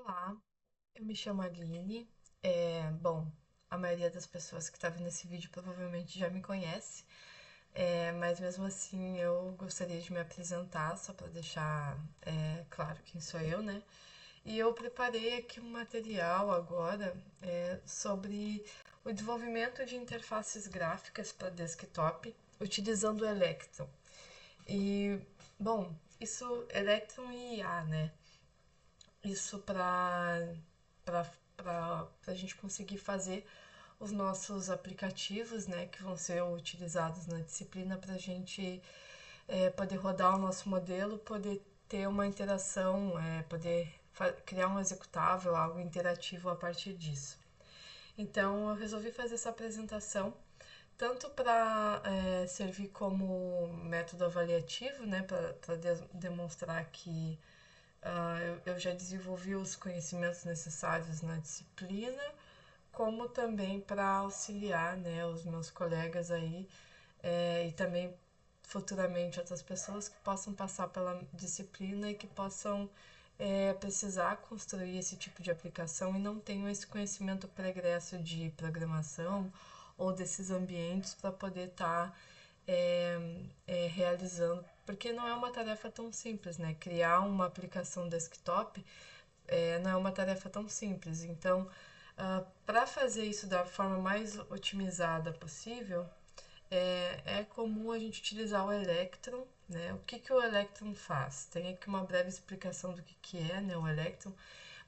Olá, eu me chamo Aline. Bom, a maioria das pessoas que está vendo esse vídeo provavelmente já me conhece, mas mesmo assim eu gostaria de me apresentar só para deixar claro quem sou eu, né? E eu preparei aqui um material agora sobre o desenvolvimento de interfaces gráficas para desktop utilizando o Electron. E, bom, isso Electron e IA, né? Isso para a gente conseguir fazer os nossos aplicativos, né, que vão ser utilizados na disciplina para a gente poder rodar o nosso modelo, poder ter uma interação, poder criar um executável, algo interativo a partir disso. Então eu resolvi fazer essa apresentação tanto para servir como método avaliativo, né, para demonstrar que eu já desenvolvi os conhecimentos necessários na disciplina, como também para auxiliar, né, os meus colegas aí e também futuramente outras pessoas que possam passar pela disciplina e que possam precisar construir esse tipo de aplicação e não tenham esse conhecimento pregresso de programação ou desses ambientes para poder estar realizando, porque não é uma tarefa tão simples, né? Criar uma aplicação desktop não é uma tarefa tão simples. Então, para fazer isso da forma mais otimizada possível, é comum a gente utilizar o Electron, né? O que o Electron faz? Tem aqui uma breve explicação do que é, né, o Electron,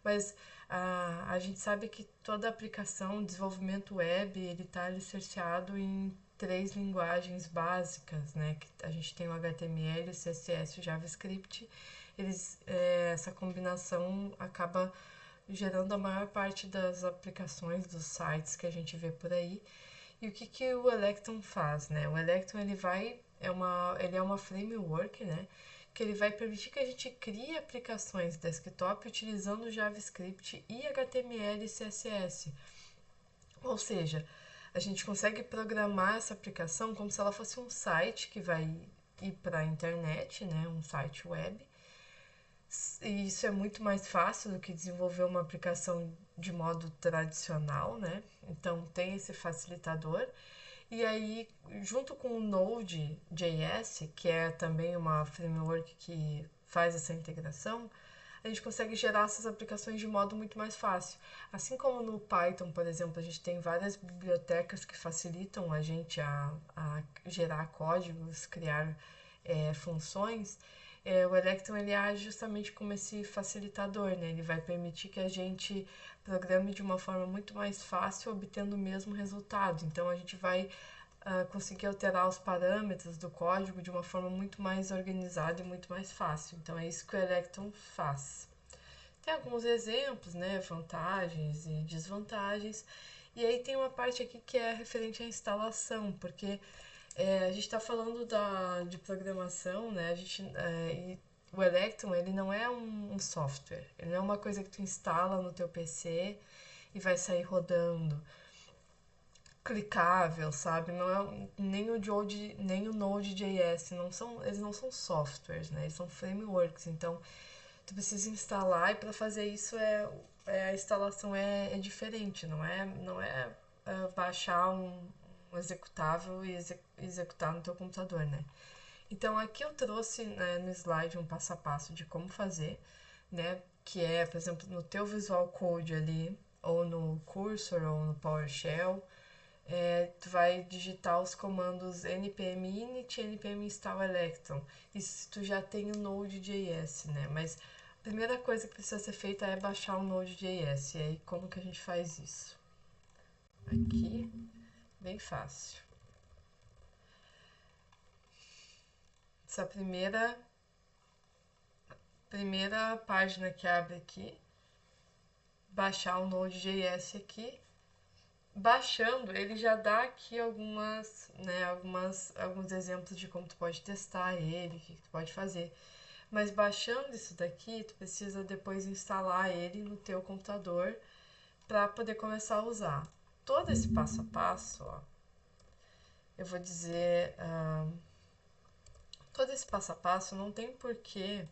mas a gente sabe que toda aplicação, desenvolvimento web, ele está alicerciado em três linguagens básicas, né? Que a gente tem o HTML, o CSS e o JavaScript. Essa combinação acaba gerando a maior parte das aplicações, dos sites que a gente vê por aí. E o que o Electron faz, né? O Electron ele é uma framework, né? Que ele vai permitir que a gente crie aplicações desktop utilizando JavaScript e HTML e CSS. Ou seja, a gente consegue programar essa aplicação como se ela fosse um site que vai ir para a internet, né? Um site web. E isso é muito mais fácil do que desenvolver uma aplicação de modo tradicional, né? Então tem esse facilitador. E aí, junto com o Node.js, que é também uma framework que faz essa integração, a gente consegue gerar essas aplicações de modo muito mais fácil. Assim como no Python, por exemplo, a gente tem várias bibliotecas que facilitam a gente a gerar códigos, criar funções, o Electron ele age justamente como esse facilitador, né? Ele vai permitir que a gente programe de uma forma muito mais fácil, obtendo o mesmo resultado. Então a gente vai conseguir alterar os parâmetros do código de uma forma muito mais organizada e muito mais fácil. Então é isso que o Electron faz. Tem alguns exemplos, né, vantagens e desvantagens. E aí tem uma parte aqui que é referente à instalação, porque a gente está falando de programação, né? E o Electron ele não é um software, ele não é uma coisa que tu instala no teu PC e vai sair rodando clicável, sabe? Não é nem o Node.js, eles não são softwares, né? Eles são frameworks. Então, tu precisa instalar e para fazer isso a instalação é diferente, não é baixar um executável e executar no teu computador, né? Então, aqui eu trouxe, né, no slide um passo a passo de como fazer, né? Que é, por exemplo, no teu Visual Code ali, ou no Cursor, ou no PowerShell, tu vai digitar os comandos npm init e npm install electron. Isso tu já tem o Node.js, né? Mas a primeira coisa que precisa ser feita é baixar o Node.js. E aí, como que a gente faz isso? Aqui, bem fácil. Essa primeira página que abre aqui, baixar o Node.js aqui. Baixando, ele já dá aqui alguns exemplos de como tu pode testar ele, o que tu pode fazer. Mas baixando isso daqui, tu precisa depois instalar ele no teu computador para poder começar a usar. Todo esse passo a passo, ó, eu vou dizer, todo esse passo a passo não tem por que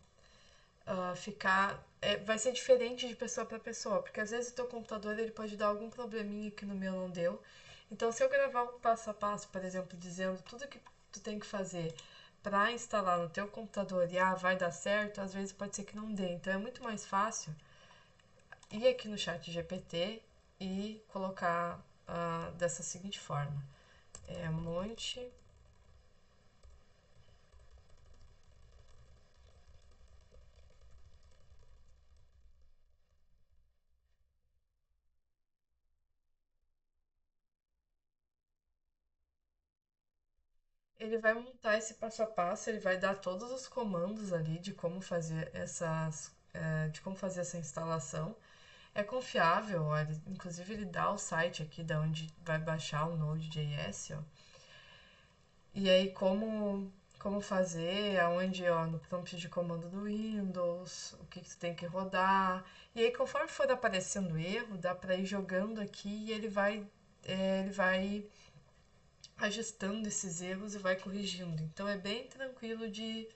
ficar vai ser diferente de pessoa para pessoa, porque às vezes o teu computador ele pode dar algum probleminha que no meu não deu. Então, se eu gravar um passo a passo, por exemplo, dizendo tudo que tu tem que fazer para instalar no teu computador e vai dar certo, às vezes pode ser que não dê. Então, é muito mais fácil ir aqui no chat GPT e colocar dessa seguinte forma. Monte. Ele vai montar esse passo a passo, ele vai dar todos os comandos ali de como fazer de como fazer essa instalação. É confiável, ó, inclusive ele dá o site aqui da onde vai baixar o Node.js, ó. E aí como fazer, aonde, ó, no prompt de comando do Windows, o que tu tem que rodar. E aí conforme for aparecendo erro, dá para ir jogando aqui e ele vai ajustando esses erros e vai corrigindo. Então é bem tranquilo de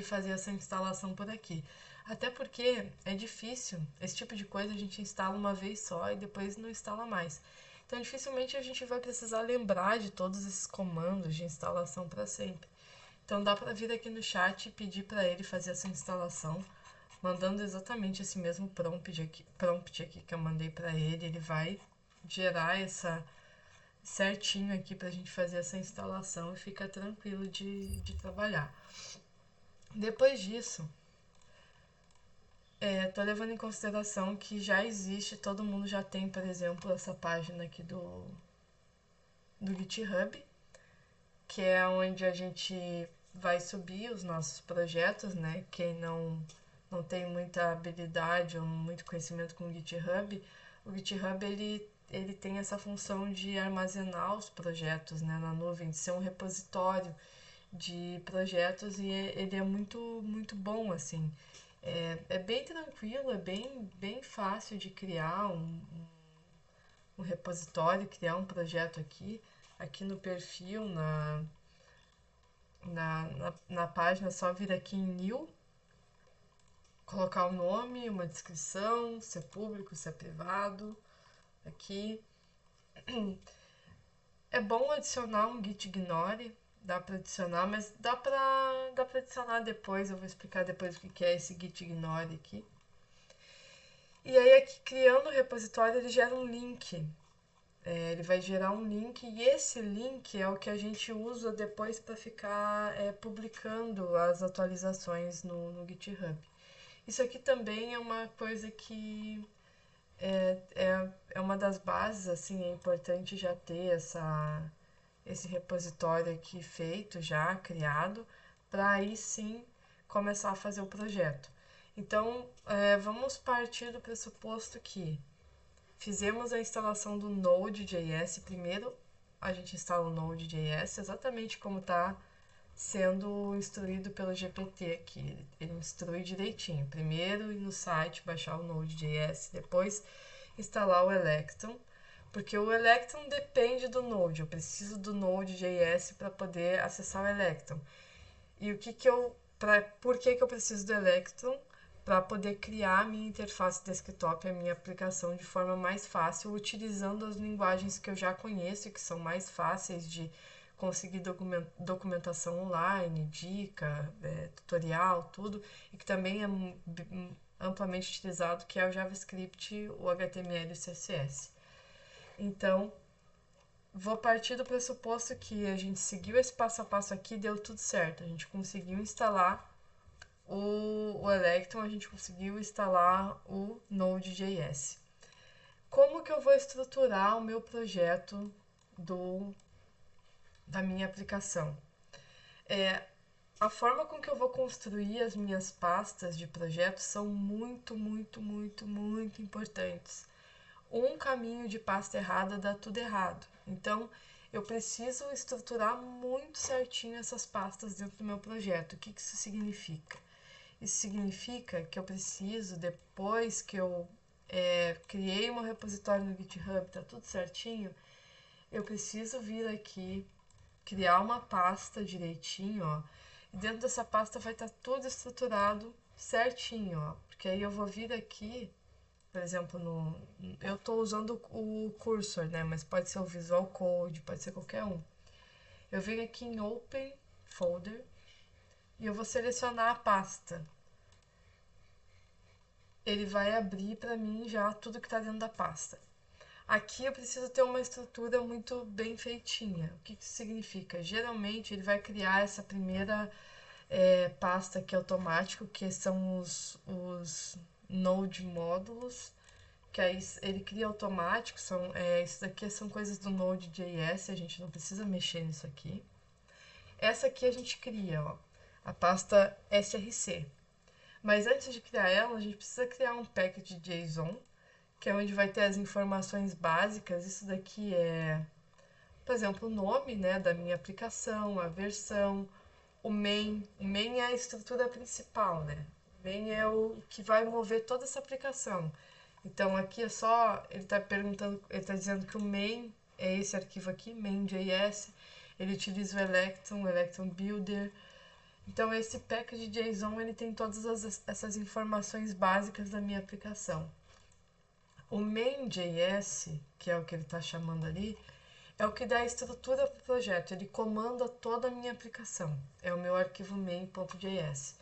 fazer essa instalação por aqui. Até porque é difícil, esse tipo de coisa a gente instala uma vez só e depois não instala mais. Então dificilmente a gente vai precisar lembrar de todos esses comandos de instalação para sempre. Então dá para vir aqui no chat e pedir para ele fazer essa instalação, mandando exatamente esse mesmo prompt aqui que eu mandei para ele. Ele vai gerar essa certinho aqui para a gente fazer essa instalação e fica tranquilo de trabalhar. Depois disso, tô levando em consideração que já existe, todo mundo já tem, por exemplo, essa página aqui do GitHub, que é onde a gente vai subir os nossos projetos, né? Quem não tem muita habilidade ou muito conhecimento com o GitHub, o GitHub ele tem essa função de armazenar os projetos, né, na nuvem, de ser um repositório de projetos e ele é muito bom assim. É bem tranquilo, é bem fácil de criar um repositório, criar um projeto aqui no perfil, na página, é só vir aqui em New, colocar o nome, uma descrição, se é público, se é privado, aqui. É bom adicionar um git ignore, dá para adicionar, mas dá pra adicionar depois, eu vou explicar depois o que é esse git ignore aqui. E aí aqui criando o repositório ele gera um link. Ele vai gerar um link e esse link é o que a gente usa depois para ficar publicando as atualizações no GitHub. Isso aqui também é uma coisa que é uma das bases, assim, é importante já ter esse repositório aqui feito, já criado, para aí sim começar a fazer o projeto. Então, vamos partir do pressuposto que fizemos a instalação do Node.js. Primeiro, a gente instala o Node.js exatamente como está sendo instruído pelo GPT aqui. Ele instrui direitinho. Primeiro ir no site, baixar o Node.js, depois instalar o Electron, porque o Electron depende do Node. Eu preciso do Node.js para poder acessar o Electron. E por que eu preciso do Electron? Para poder criar a minha interface desktop, a minha aplicação de forma mais fácil, utilizando as linguagens que eu já conheço e que são mais fáceis de conseguir documentação online, dica, tutorial, tudo, e que também é amplamente utilizado, que é o JavaScript, o HTML e o CSS. Então, vou partir do pressuposto que a gente seguiu esse passo a passo aqui e deu tudo certo. A gente conseguiu instalar o Electron, a gente conseguiu instalar o Node.js. Como que eu vou estruturar o meu projeto da minha aplicação? A forma com que eu vou construir as minhas pastas de projetos são muito importantes. Um caminho de pasta errada dá tudo errado. Então, eu preciso estruturar muito certinho essas pastas dentro do meu projeto. O que isso significa? Isso significa que eu preciso, depois que eu criei meu repositório no GitHub, tá tudo certinho, eu preciso vir aqui, criar uma pasta direitinho, ó. E dentro dessa pasta vai estar tudo estruturado certinho, ó. Porque aí eu vou vir aqui, por exemplo, eu estou usando o cursor, né? Mas pode ser o Visual Code, pode ser qualquer um. Eu venho aqui em Open Folder e eu vou selecionar a pasta. Ele vai abrir para mim já tudo que está dentro da pasta. Aqui eu preciso ter uma estrutura muito bem feitinha. O que isso significa? Geralmente ele vai criar essa primeira pasta aqui automático, que são os Node módulos, que aí ele cria automático. Isso daqui são coisas do Node.js, a gente não precisa mexer nisso aqui. Essa aqui a gente cria, ó, a pasta src. Mas antes de criar ela, a gente precisa criar um package JSON, que é onde vai ter as informações básicas. Isso daqui é, por exemplo, o nome, né, da minha aplicação, a versão, o main. O main é a estrutura principal, né? O main é o que vai mover toda essa aplicação. Então aqui é só, ele está perguntando, ele está dizendo que o main é esse arquivo aqui, main.js. Ele utiliza o Electron Builder. Então esse package JSON ele tem todas essas informações básicas da minha aplicação. O main.js, que é o que ele está chamando ali, é o que dá a estrutura para o projeto. Ele comanda toda a minha aplicação. É o meu arquivo main.js.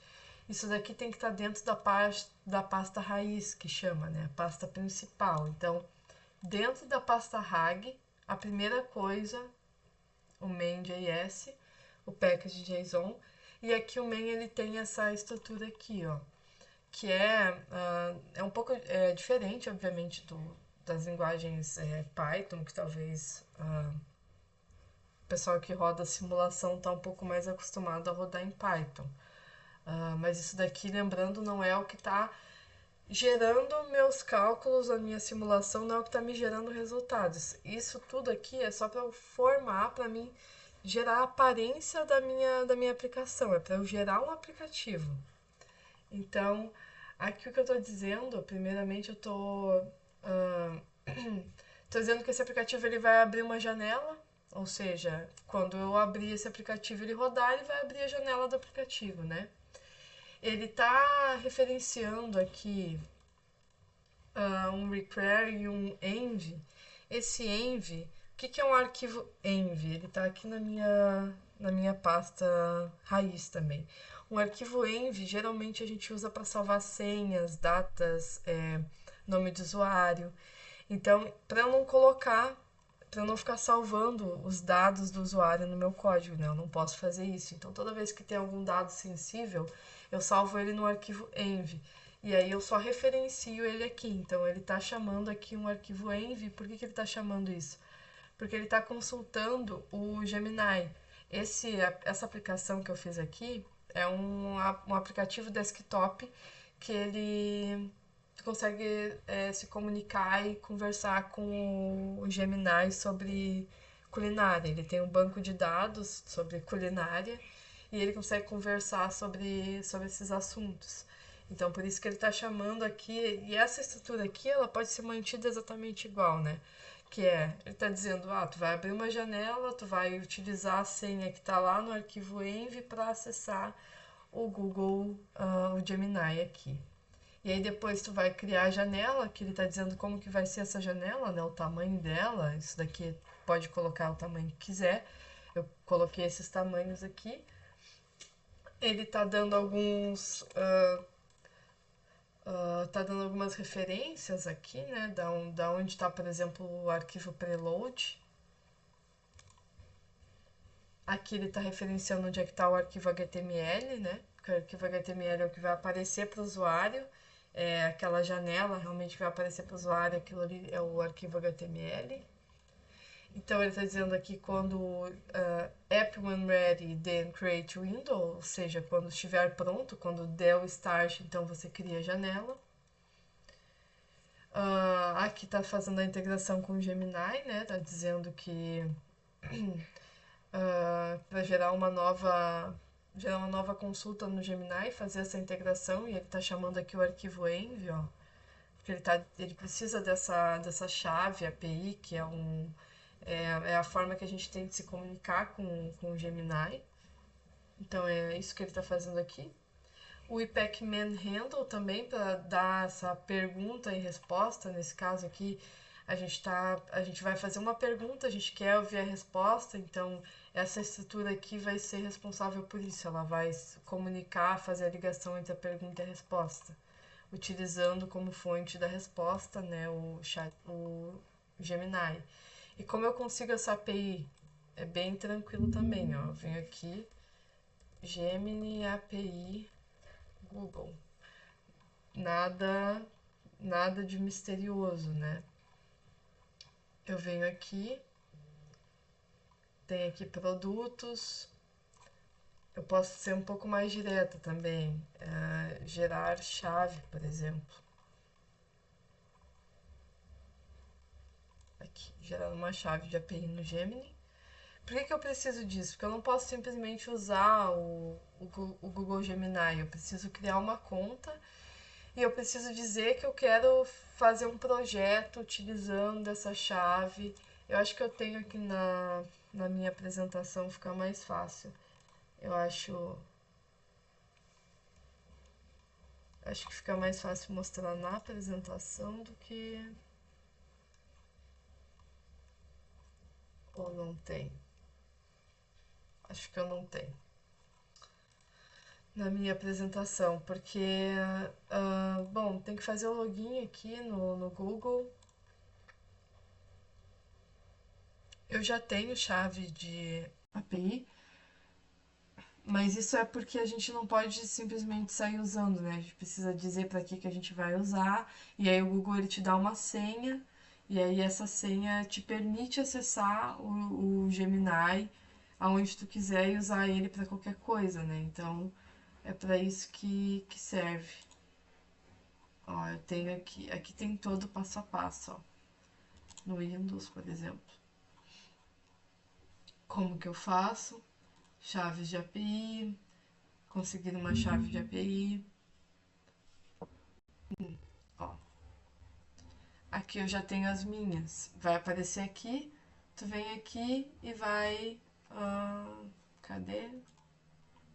Isso daqui tem que estar dentro da pasta raiz, que chama, né? A pasta principal. Então, dentro da pasta rag, a primeira coisa, o main.js, o package JSON, e aqui o main ele tem essa estrutura aqui, ó, que é um pouco diferente, obviamente, das linguagens Python, que talvez o pessoal que roda simulação está um pouco mais acostumado a rodar em Python. Mas isso daqui, lembrando, não é o que está gerando meus cálculos, a minha simulação não é o que está me gerando resultados. Isso tudo aqui é só para eu formar, para mim gerar a aparência da minha aplicação, é para eu gerar um aplicativo. Então, aqui o que eu estou dizendo, primeiramente eu estou dizendo que esse aplicativo ele vai abrir uma janela, ou seja, quando eu abrir esse aplicativo ele rodar, ele vai abrir a janela do aplicativo, né? Ele está referenciando aqui um require e um env. Esse env, o que é um arquivo env? Ele está aqui na minha pasta raiz também. Um arquivo env geralmente a gente usa para salvar senhas, datas, nome de usuário. Então, para eu não colocar, para eu não ficar salvando os dados do usuário no meu código, né? Eu não posso fazer isso. Então, toda vez que tem algum dado sensível, eu salvo ele no arquivo env. E aí eu só referencio ele aqui. Então, ele está chamando aqui um arquivo env. Por que ele está chamando isso? Porque ele está consultando o Gemini. Essa aplicação que eu fiz aqui é um aplicativo desktop que ele consegue se comunicar e conversar com o Gemini sobre culinária. Ele tem um banco de dados sobre culinária e ele consegue conversar sobre esses assuntos. Então, por isso que ele está chamando aqui, e essa estrutura aqui, ela pode ser mantida exatamente igual, né? Que ele está dizendo, tu vai abrir uma janela, tu vai utilizar a senha que está lá no arquivo env para acessar o Google, o Gemini aqui. E aí depois tu vai criar a janela, que ele está dizendo como que vai ser essa janela, né? O tamanho dela, isso daqui pode colocar o tamanho que quiser. Eu coloquei esses tamanhos aqui. Ele está dando tá dando algumas referências aqui, né? Da onde está, por exemplo, o arquivo preload. Aqui ele está referenciando onde é que está o arquivo HTML, né? Porque o arquivo HTML é o que vai aparecer para o usuário. Aquela janela realmente que vai aparecer para o usuário, aquilo ali é o arquivo HTML. Então ele está dizendo aqui quando app when ready, then create window, ou seja, quando estiver pronto, quando der o start, então você cria a janela. Aqui está fazendo a integração com o Gemini, né? Está dizendo que para gerar uma nova consulta no Gemini, fazer essa integração, e ele está chamando aqui o arquivo env, ó, porque ele precisa dessa chave API, que é a forma que a gente tem de se comunicar com o Gemini. Então é isso que ele está fazendo aqui. o IPEC Manhandle também para dar essa pergunta e resposta. Nesse caso aqui, a gente vai fazer uma pergunta, a gente quer ouvir a resposta, então essa estrutura aqui vai ser responsável por isso. Ela vai comunicar, fazer a ligação entre a pergunta e a resposta, utilizando como fonte da resposta, né, o Gemini. E como eu consigo essa API? É bem tranquilo também, ó. Eu venho aqui, Gemini API Google. Nada, nada de misterioso, né? Eu venho aqui, tem aqui produtos. Eu posso ser um pouco mais direta também. Gerar chave, por exemplo. Aqui, gerar uma chave de API no Gemini. Por que eu preciso disso? Porque eu não posso simplesmente usar o Google Gemini. Eu preciso criar uma conta e eu preciso dizer que eu quero fazer um projeto utilizando essa chave. Eu acho que eu tenho aqui na minha apresentação, ficar mais fácil. Eu acho que fica mais fácil mostrar na apresentação do que... Ou não tem? Acho que eu não tenho na minha apresentação, porque, bom, tem que fazer o login aqui no Google. Eu já tenho chave de API, mas isso é porque a gente não pode simplesmente sair usando, né? A gente precisa dizer para que a gente vai usar, e aí o Google ele te dá uma senha, e aí essa senha te permite acessar o Gemini aonde tu quiser e usar ele para qualquer coisa, né? Então é para isso que serve. Ó, eu tenho aqui tem todo o passo a passo, ó. No Windows, por exemplo. Como que eu faço? Chaves de API, conseguir uma chave de API. Ó, aqui eu já tenho as minhas. Vai aparecer aqui, tu vem aqui e vai, cadê?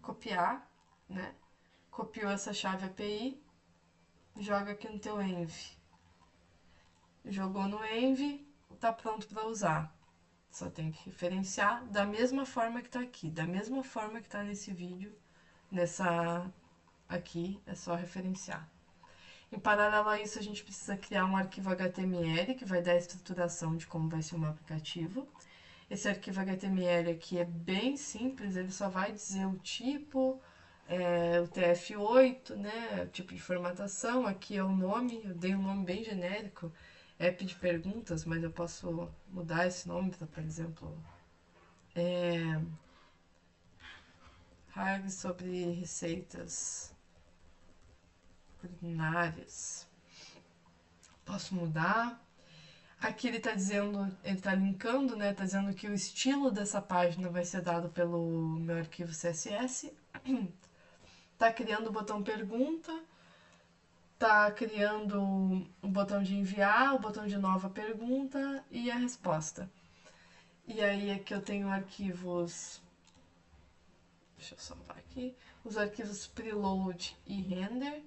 Copiar, né? Copiou essa chave API, joga aqui no teu Env. Jogou no Env, tá pronto para usar. Só tem que referenciar da mesma forma que tá aqui, da mesma forma que tá nesse vídeo, nessa aqui, é só referenciar. Em paralelo a isso, a gente precisa criar um arquivo HTML que vai dar a estruturação de como vai ser o meu aplicativo. Esse arquivo HTML aqui é bem simples, ele só vai dizer o tipo, o TF8, né, o tipo de formatação, aqui é o nome, eu dei um nome bem genérico, app de perguntas, mas eu posso mudar esse nome para, por exemplo, Raiz sobre receitas culinárias. Posso mudar. Aqui ele está dizendo, ele está linkando, né? Está dizendo que o estilo dessa página vai ser dado pelo meu arquivo CSS. Está criando o botão pergunta. Está criando o botão de enviar, o botão de nova pergunta e a resposta. E aí aqui eu tenho arquivos. Deixa eu salvar aqui. Os arquivos preload e render.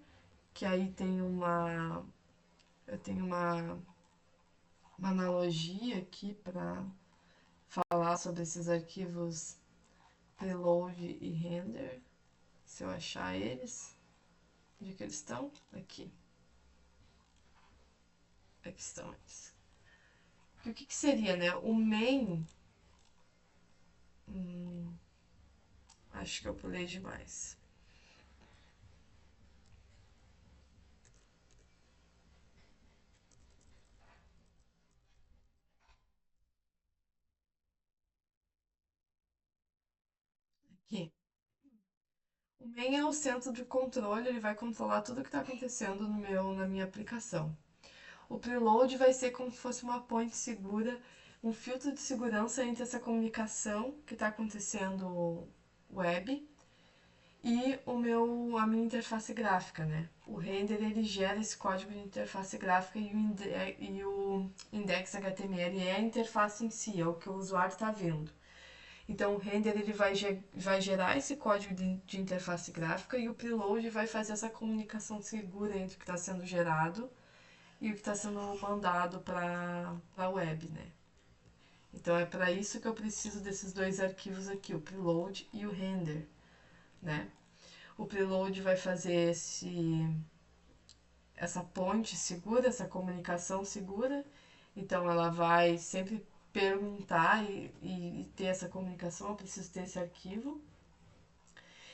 Que aí tem eu tenho uma analogia aqui para falar sobre esses arquivos preload e render. Se eu achar eles, onde é que eles estão? Aqui. Aqui estão eles. E o que seria, né? O main. Acho que eu pulei demais. Aqui. O main é o centro de controle, ele vai controlar tudo o que está acontecendo na minha aplicação. O preload vai ser como se fosse uma ponte segura, um filtro de segurança entre essa comunicação que está acontecendo web e a minha interface gráfica, né? O render ele gera esse código de interface gráfica e o index HTML é a interface em si, é o que o usuário está vendo. Então o render ele vai gerar esse código de interface gráfica e o preload vai fazer essa comunicação segura entre o que está sendo gerado e o que está sendo mandado para a web, né? Então é para isso que eu preciso desses dois arquivos aqui, o preload e o render, né? O preload vai fazer essa ponte segura, essa comunicação segura. Então ela vai sempre perguntar e ter essa comunicação, eu preciso ter esse arquivo.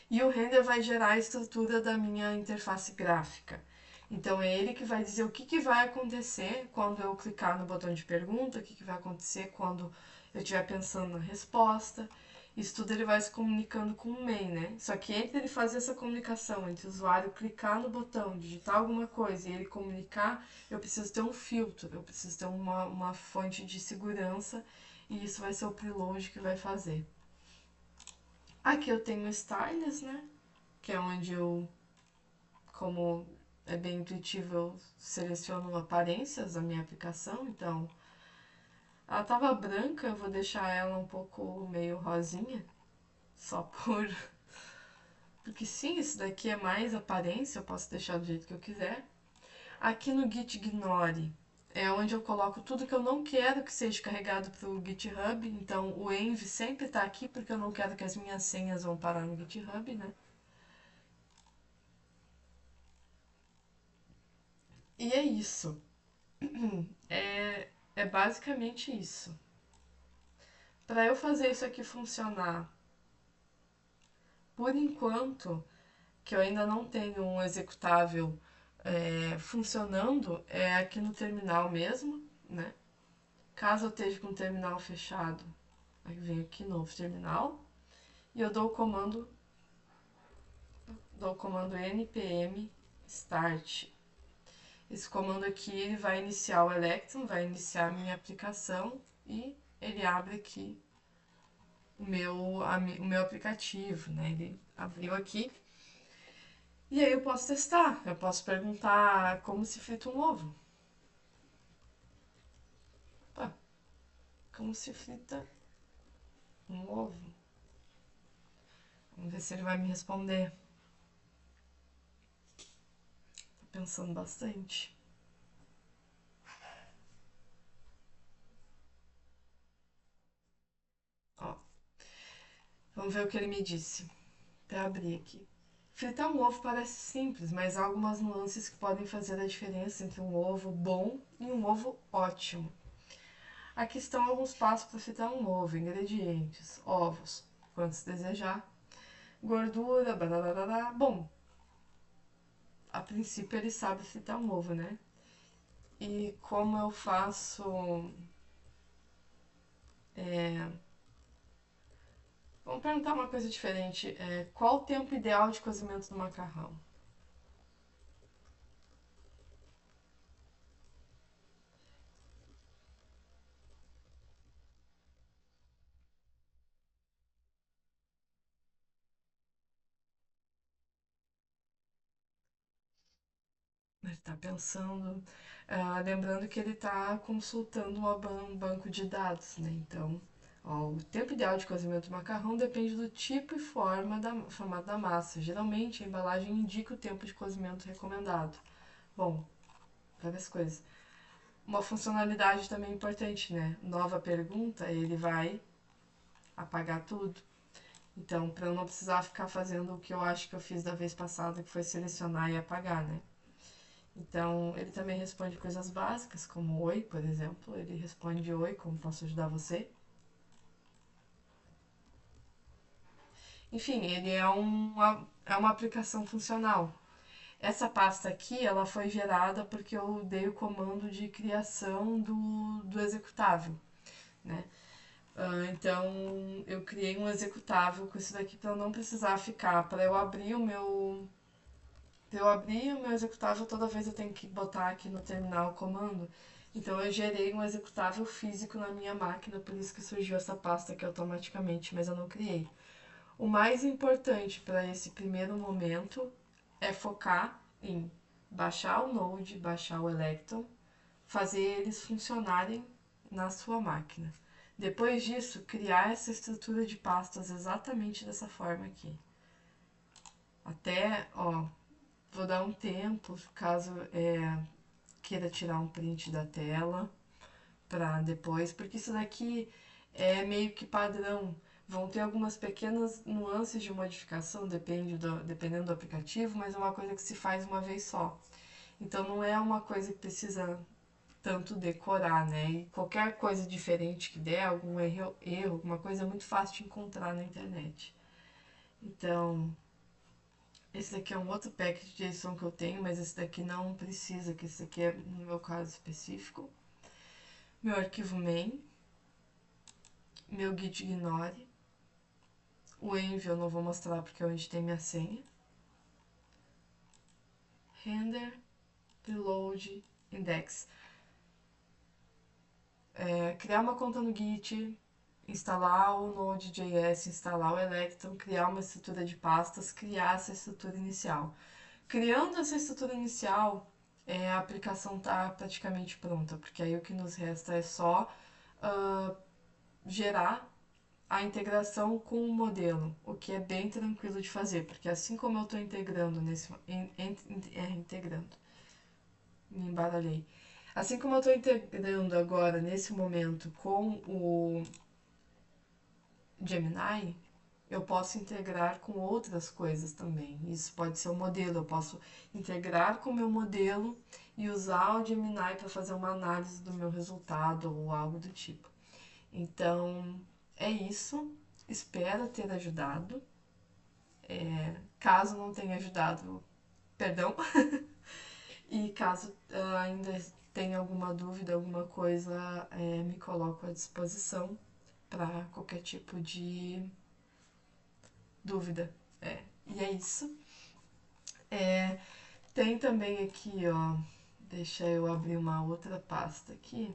E o render vai gerar a estrutura da minha interface gráfica. Então é ele que vai dizer o que vai acontecer quando eu clicar no botão de pergunta, o que vai acontecer quando eu estiver pensando na resposta. Isso tudo ele vai se comunicando com o main, né? Só que entre ele fazer essa comunicação, entre o usuário clicar no botão, digitar alguma coisa e ele comunicar, eu preciso ter um filtro, eu preciso ter uma fonte de segurança e isso vai ser o preload que vai fazer. Aqui eu tenho o Stylus, né? Que é onde eu, como é bem intuitivo, eu seleciono aparências da minha aplicação. Então, ela tava branca, eu vou deixar ela um pouco meio rosinha, só por... Porque sim, isso daqui é mais aparência, eu posso deixar do jeito que eu quiser. Aqui no Git Ignore é onde eu coloco tudo que eu não quero que seja carregado para o GitHub. Então, o env sempre está aqui porque eu não quero que as minhas senhas vão parar no GitHub, né? E é isso. É basicamente isso. Para eu fazer isso aqui funcionar, por enquanto, que eu ainda não tenho um executável funcionando, é aqui no terminal mesmo, né? Caso eu esteja com o terminal fechado, aí venho aqui novo terminal e eu dou o comando npm start. Esse comando aqui ele vai iniciar o Electron, vai iniciar a minha aplicação e ele abre aqui o meu aplicativo, né? Ele abriu aqui. E aí eu posso testar, eu posso perguntar como se frita um ovo. Pá, como se frita um ovo? Vamos ver se ele vai me responder. Tô pensando bastante. Ó, vamos ver o que ele me disse. Pra abrir aqui. Fritar um ovo parece simples, mas há algumas nuances que podem fazer a diferença entre um ovo bom e um ovo ótimo. Aqui estão alguns passos para fritar um ovo: ingredientes, ovos, quantos desejar, gordura, blá. Bom, a princípio ele sabe fritar um ovo, né? E como eu faço. É... Vamos perguntar uma coisa diferente. Qual o tempo ideal de cozimento do macarrão? Ele está pensando. Lembrando que ele está consultando um banco de dados, né? Então, ó, o tempo ideal de cozimento do macarrão depende do tipo e formato da massa. Geralmente, a embalagem indica o tempo de cozimento recomendado. Bom, várias coisas. Uma funcionalidade também importante, né? Nova pergunta, ele vai apagar tudo. Então, para eu não precisar ficar fazendo o que eu acho que eu fiz da vez passada, que foi selecionar e apagar, né? Então, ele também responde coisas básicas, como oi, por exemplo. Ele responde oi, como posso ajudar você? Enfim, ele é uma aplicação funcional. Essa pasta aqui, ela foi gerada porque eu dei o comando de criação do executável, né? Então, eu criei um executável com isso daqui para eu não precisar ficar, para eu abrir o meu executável, toda vez eu tenho que botar aqui no terminal o comando. Então eu gerei um executável físico na minha máquina, por isso que surgiu essa pasta aqui automaticamente, mas eu não criei. O mais importante para esse primeiro momento é focar em baixar o Node, baixar o Electron, fazer eles funcionarem na sua máquina. Depois disso, criar essa estrutura de pastas exatamente dessa forma aqui. Até, ó, vou dar um tempo, caso queira tirar um print da tela para depois, porque isso daqui é meio que padrão. Vão ter algumas pequenas nuances de modificação, dependendo do aplicativo, mas é uma coisa que se faz uma vez só. Então não é uma coisa que precisa tanto decorar, né? E qualquer coisa diferente que der, algum erro, alguma coisa é muito fácil de encontrar na internet. Então, esse daqui é um outro pack de JSON que eu tenho, mas esse daqui não precisa, que esse aqui é no meu caso específico. Meu arquivo main, meu git ignore, o env eu não vou mostrar porque é onde tem minha senha, render, preload, index. Criar uma conta no Git, instalar o Node.js, instalar o Electron, criar uma estrutura de pastas, criar essa estrutura inicial. Criando essa estrutura inicial, a aplicação está praticamente pronta, porque aí o que nos resta é só gerar a integração com o modelo, o que é bem tranquilo de fazer, porque assim como eu estou integrando me embaralhei. Assim como eu estou integrando agora, nesse momento, com o Gemini, eu posso integrar com outras coisas também. Isso pode ser um modelo, eu posso integrar com o meu modelo e usar o Gemini para fazer uma análise do meu resultado ou algo do tipo. Então, é isso. Espero ter ajudado. Caso não tenha ajudado, perdão. E caso ainda tenha alguma dúvida, alguma coisa, me coloco à disposição para qualquer tipo de dúvida. E é isso. Tem também aqui, ó, deixa eu abrir uma outra pasta aqui.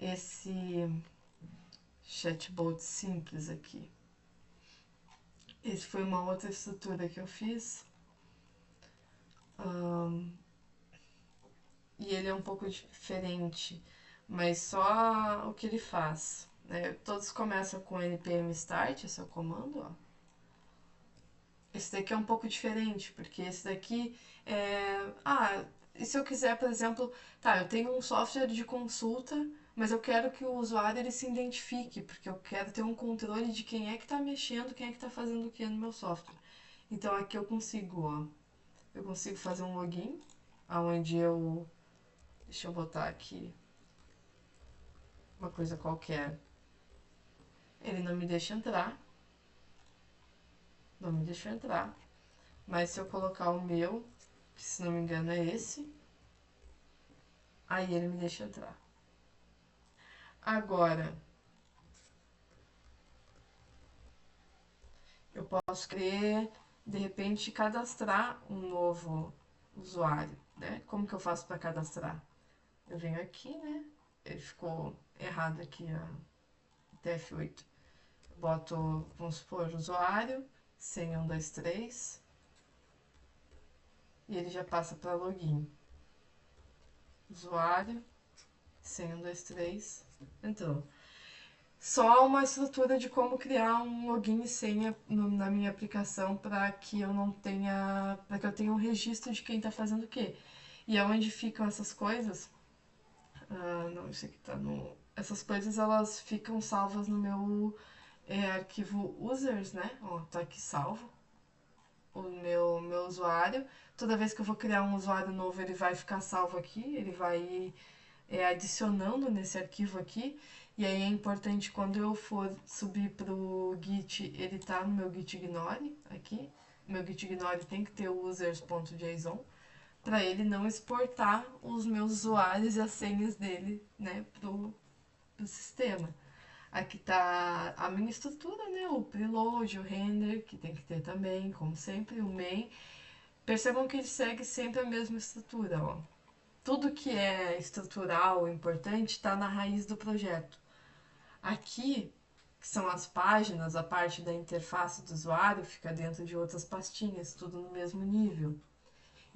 Esse chatbot simples aqui. Esse foi uma outra estrutura que eu fiz. E ele é um pouco diferente, mas só o que ele faz. Né? Todos começam com npm start, esse é o comando, ó. Esse daqui é um pouco diferente, porque esse daqui é... e se eu quiser, por exemplo, eu tenho um software de consulta, mas eu quero que o usuário ele se identifique, porque eu quero ter um controle de quem é que está mexendo, quem é que está fazendo o que no meu software. Então aqui eu consigo fazer um login, onde eu... Deixa eu botar aqui uma coisa qualquer. Ele não me deixa entrar. Não me deixou entrar. Mas se eu colocar o meu, que se não me engano é esse, aí ele me deixa entrar. Agora, eu posso querer, de repente, cadastrar um novo usuário, né? Como que eu faço para cadastrar? Eu venho aqui, né? Ele ficou errado aqui a TF8. Boto, vamos supor, usuário, senha 123, e ele já passa para login. Usuário, senha 123, entrou. Só uma estrutura de como criar um login e senha na minha aplicação para que eu não tenha, para que eu tenha um registro de quem está fazendo o quê. E aonde ficam essas coisas? Não, isso aqui tá no. Essas coisas elas ficam salvas no meu arquivo users, né? Ó, tá aqui salvo o meu usuário. Toda vez que eu vou criar um usuário novo, ele vai ficar salvo aqui, ele vai ir adicionando nesse arquivo aqui. E aí é importante quando eu for subir pro Git, ele tá no meu Git ignore aqui. Meu Git ignore tem que ter o users.json para ele não exportar os meus usuários e as senhas dele, né, pro sistema. Aqui tá a minha estrutura, né, o preload, o render, que tem que ter também, como sempre, o main. Percebam que ele segue sempre a mesma estrutura, ó. Tudo que é estrutural, importante, está na raiz do projeto. Aqui, que são as páginas, a parte da interface do usuário fica dentro de outras pastinhas, tudo no mesmo nível.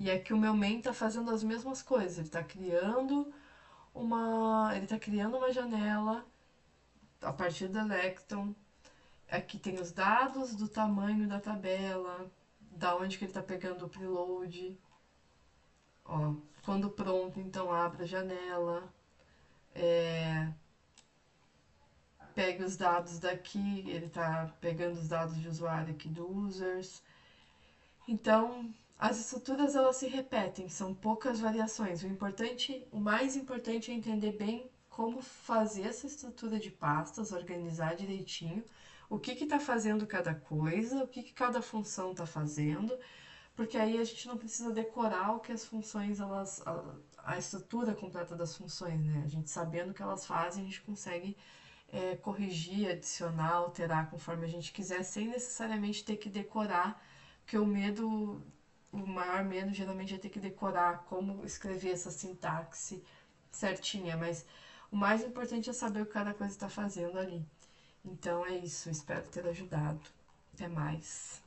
E aqui o meu main está fazendo as mesmas coisas, ele está criando uma janela a partir do electron. Aqui tem os dados do tamanho da tabela, da onde que ele está pegando o preload. Ó, quando pronto, então abra a janela. Pegue os dados daqui, ele está pegando os dados de usuário aqui do users. Então, as estruturas elas se repetem, são poucas variações. O mais importante é entender bem como fazer essa estrutura de pastas, organizar direitinho, o que está fazendo cada coisa, o que cada função está fazendo, porque aí a gente não precisa decorar o que as funções, a estrutura completa das funções, né? A gente sabendo o que elas fazem, a gente consegue corrigir, adicionar, alterar conforme a gente quiser, sem necessariamente ter que decorar, porque o maior medo geralmente é ter que decorar como escrever essa sintaxe certinha, mas o mais importante é saber o que cada coisa está fazendo ali. Então é isso, espero ter ajudado. Até mais.